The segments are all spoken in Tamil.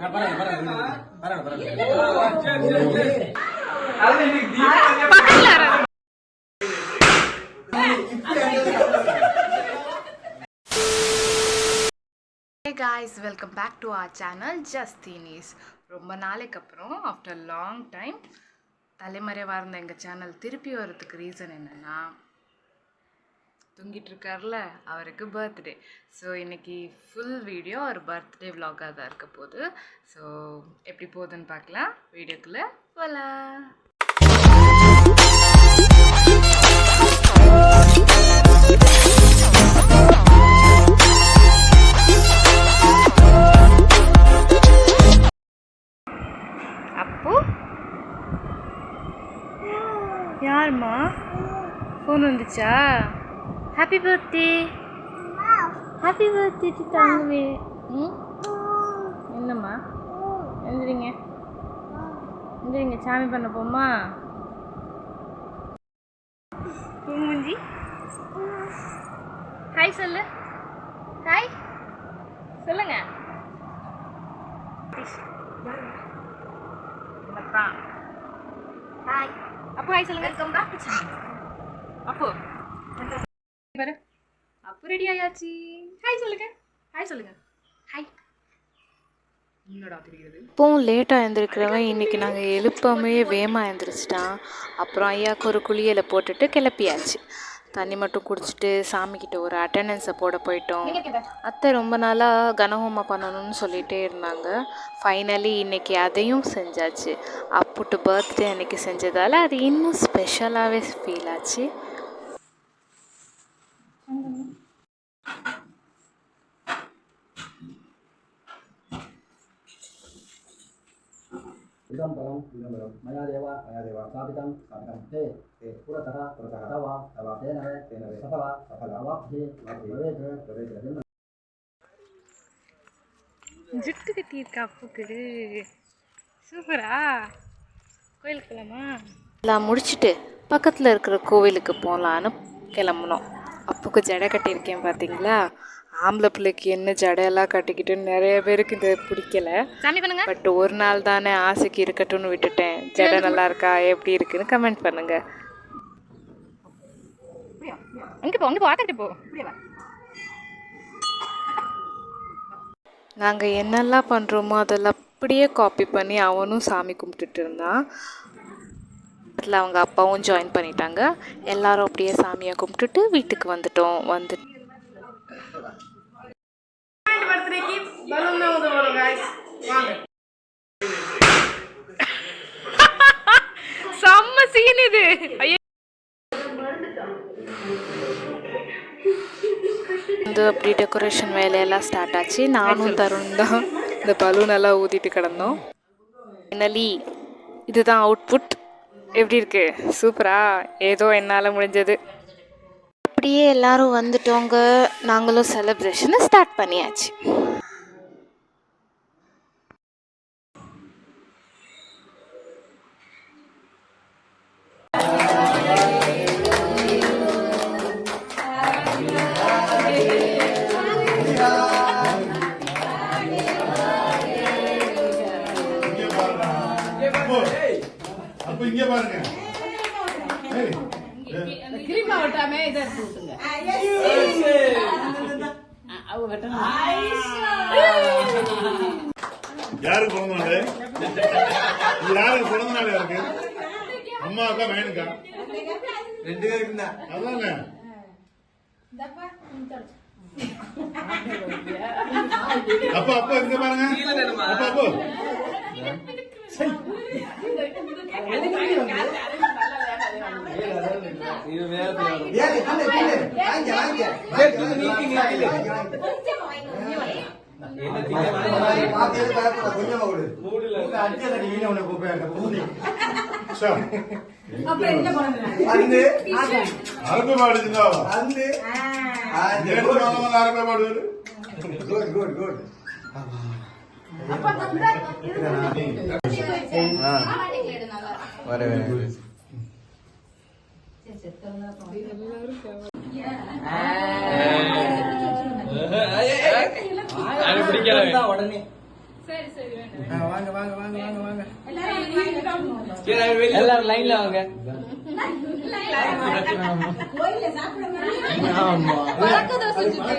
Hey guys, welcome back to our channel Justinis. ரொம்ப நாளைக்கு அப்புறம் ஆஃப்டர் லாங் டைம் தலைமறைவாக இருந்த எங்கள் சேனல் திருப்பி வரதுக்கு ரீசன் என்னென்னா, தூங்கிட்டு இருக்கார்ல அவருக்கு பர்த்டே. ஸோ இன்றைக்கி ஃபுல் வீடியோ ஒரு பர்த்டே விலாகாக தான் இருக்க போகுது. ஸோ எப்படி போகுதுன்னு பார்க்கலாம். வீடியோக்குள்ளே போகலாம். யாருமா ஃபோன் வந்துச்சா? ஹாப்பி பர்த்டே, ஹாப்பி பர்த்டே தங்கவே. என்னம்மா எந்திரிங்க, எந்திரிங்க, சாமி பண்ண போமா? பூமுஞ்சி ஹாய் சொல்லு, ஹாய் சொல்லுங்க. ஹாய் அப்போ ஹாய் சொல்லுங்க. Welcome back to channel. அப்போ பாரு, அப்போ ரெடி ஆயாச்சு. ஹாய் சொல்லுங்க, ஹாய் சொல்லுங்க, ஹாய். இப்போவும் லேட்டாக எழுந்திருக்கிறவன் இன்றைக்கி நாங்கள் எழுப்பாமே வேகமாக எழுந்திரிச்சிட்டான். அப்புறம் ஐயாவுக்கு ஒரு குளியலை போட்டுட்டு கிளப்பியாச்சு. தண்ணி மட்டும் குடிச்சிட்டு சாமிக்கிட்ட ஒரு அட்டண்டன்ஸை போட போயிட்டோம். அத்தை ரொம்ப நாளாக கனஹோமம் பண்ணணும்னு சொல்லிகிட்டே இருந்தாங்க. ஃபைனலி இன்றைக்கி அதையும் செஞ்சாச்சு. அப்புட்டு பர்த்டே அன்றைக்கி செஞ்சதால் அது இன்னும் ஸ்பெஷலாகவே ஃபீல் ஆச்சு. idam balam maya deva sabitam te puratara tava tena safala avaphe vavega ஜுட்டு கட்டி இருக்கா அப்புக்கு. சூப்பரா. கோயிலுக்கு போகலாமா? எல்லாம் முடிச்சுட்டு பக்கத்தில் இருக்கிற கோவிலுக்கு போகலான்னு கிளம்புனோம். அப்புக்கு ஜடை கட்டியிருக்கேன் பார்த்தீங்களா? ஆம்பளை பிள்ளைக்கு என்ன ஜடையெல்லாம் கட்டிக்கிட்டு நிறைய பேருக்கு இது பிடிக்கல. பட் ஒரு நாள் தானே, ஆசைக்கு இருக்கட்டும்னு விட்டுட்டேன். ஜடை நல்லா இருக்கா, எப்படி இருக்குன்னு கமெண்ட் பண்ணுங்க. நாங்கள் என்னெல்லாம் பண்ணுறோமோ அதெல்லாம் அப்படியே காப்பி பண்ணி அவனும் சாமி கும்பிட்டுட்டு இருந்தான். அதில் அவங்க அப்பாவும் ஜாயின் பண்ணிட்டாங்க. எல்லாரும் அப்படியே சாமியை கும்பிட்டுட்டு வீட்டுக்கு வந்துட்டோம். செம்ம சீன் இது. வந்து அப்படி டெக்கரேஷன் வேலையெல்லாம் ஸ்டார்ட் ஆச்சு. நானும் தருண் தான் இந்த பலூன் எல்லாம் ஊதிட்டு கிடந்தோம். ஃபைனலி இதுதான் அவுட்புட். எப்படி இருக்கு? சூப்பரா? ஏதோ என்னால் முடிஞ்சது. அப்படியே எல்லாரும் வந்துட்டோங்க. நாங்களும் செலிப்ரேஷனை ஸ்டார்ட் பண்ணியாச்சு. அப்ப இங்க பாருங்க, கிரீமா வட்டாமே இத எடுத்துங்க. யாருக்கு பிறந்த நாள்? யாருக்கு பிறந்த நாள்? யாருக்கு? அம்மாவுக்கா மகனுக்கா? ரெண்டு பேருக்கு தான். அதானே. அப்பா அப்பா இங்க பாருங்க. அப்பா அப்பா அரபு பாடுச்சுன்னா அரபு பாடுவாரு. Good good good. உடனே சரி சரி வேண்டாம். வாங்க வாங்க வாங்க வாங்க வாங்க எல்லாரும் எல்லாரும் லைன்ல வாங்க. ஆமா வழக்கு தோசை சுட்டு.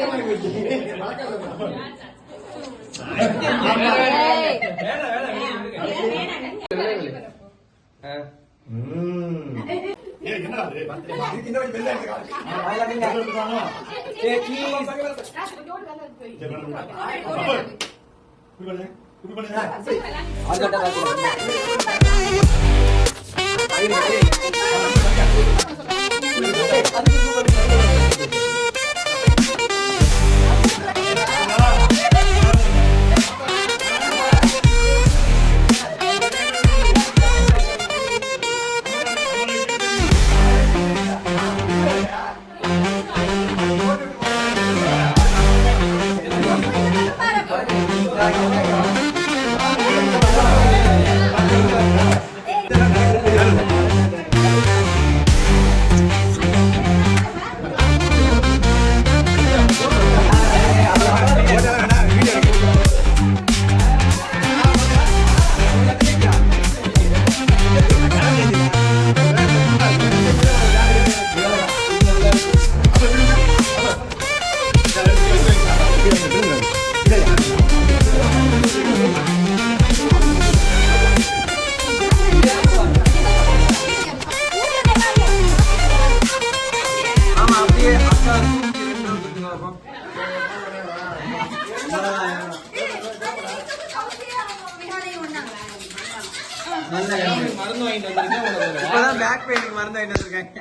என்ன மருந்து வாங்கிட்டு வந்திருக்கேன். இப்பதான் பேக் பெயினுக்கு மருந்து வாங்கிட்டு வந்திருக்காங்க.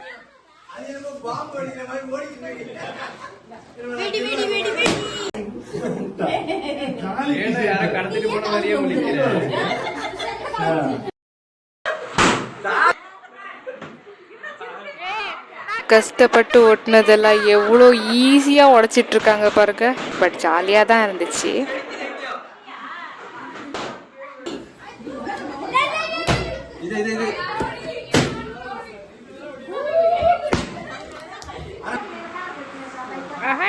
யாரை கடத்திட்டு போன மாதிரியே முடிக்கிறேன். கஷ்டப்பட்டு ஓட்டுனதெல்லாம் எவ்வளோ ஈஸியாக உடச்சிட்டு இருக்காங்க பாருங்க. பட் ஜாலியாக தான் இருந்துச்சு.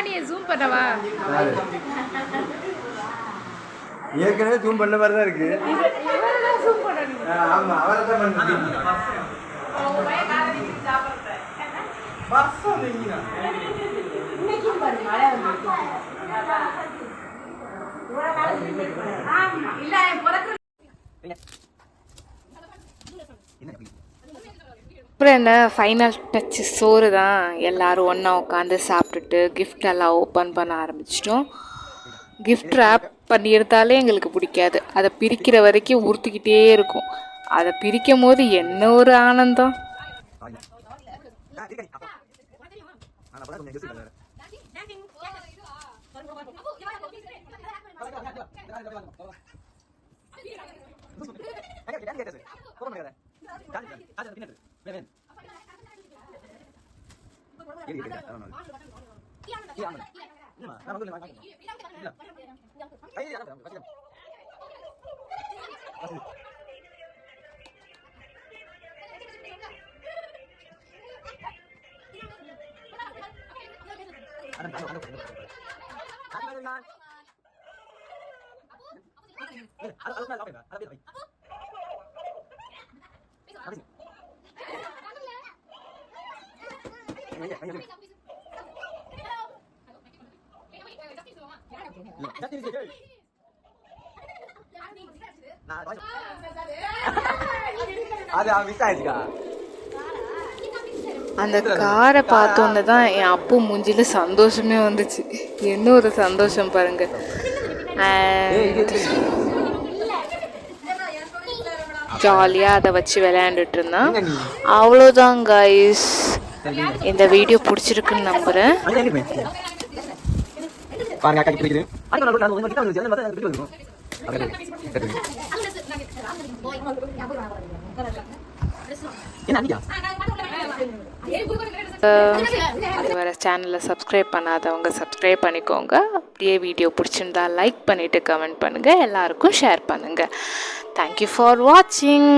நீ ஜூம் பண்ணவா? ஏற்கனவே ஜூம் பண்ண மாதிரி தான் இருக்கு. ஆமா அவரை தான் பண்ணுறேன். அப்புறம் என்ன, ஃபைனல் டச்சு சோறு தான். எல்லோரும் ஒன்றா உட்காந்து சாப்பிட்டுட்டு கிஃப்ட் எல்லாம் ஓப்பன் பண்ண ஆரம்பிச்சிட்டோம். கிஃப்ட் ரேப் பண்ணியிருந்தாலே எங்களுக்கு பிடிக்காது. அதை பிரிக்கிற வரைக்கும் உறுத்திக்கிட்டே இருக்கும். அதை பிரிக்கும் போது என்ன ஒரு ஆனந்தம். அந்த காரை பார்த்தோன்னு தான் என் அப்பு மூஞ்சில சந்தோஷமே வந்துச்சு. என்ன ஒரு சந்தோஷம் பாருங்க. ஜாலியாக அதை வச்சு விளையாண்டுட்டு இருந்தான். அவ்வளோதான் கைஸ். இந்த வீடியோ பிடிச்சிருக்குன்னு நம்புகிறேன். வேறு சேனலில் சப்ஸ்கிரைப் பண்ணாதவங்க சப்ஸ்கிரைப் பண்ணிக்கோங்க. அப்படியே வீடியோ பிடிச்சிருந்தா லைக் பண்ணிவிட்டு கமெண்ட் பண்ணுங்கள். எல்லாருக்கும் ஷேர் பண்ணுங்கள். தேங்க்யூ ஃபார் வாட்சிங்.